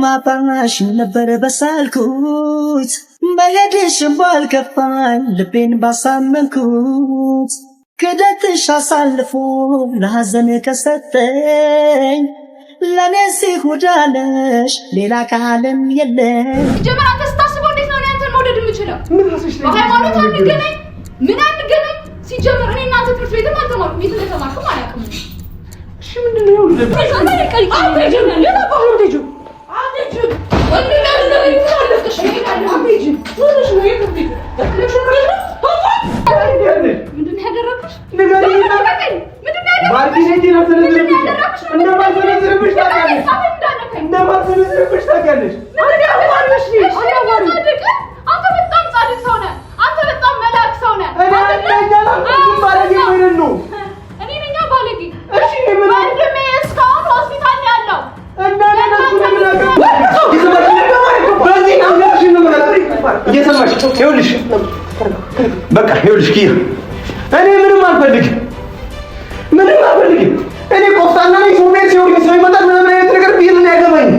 ማባሽ ነበር በሳልኩት መሄድሽም ባልከፋኝ ልቤን ባሳመንኩት ክደትሽ አሳልፎ ለሐዘን ከሰጠኝ ለኔ ሲሁዳነሽ ሌላ ካለም የለም ጀመራ ተስታስቦ እንዴት ነው አንተን መውደድ የምችለው በሃይማኖት አንገናኝ ምን አንገናኝ ሲጀመር እኔ እናንተ ትምህርት ቤትም አልተማርኩም የት እንደተማርኩም አላውቅም እሺ ምንድነው በቃ ይኸውልሽ ኪያ እኔ ምንም አልፈልግም እኔ ቆፍጣና ነኝ ሰው ቤት ሲሆን ሰው ይመጣል ምንም አይነት ነገር ቢል ነው ያገባኝ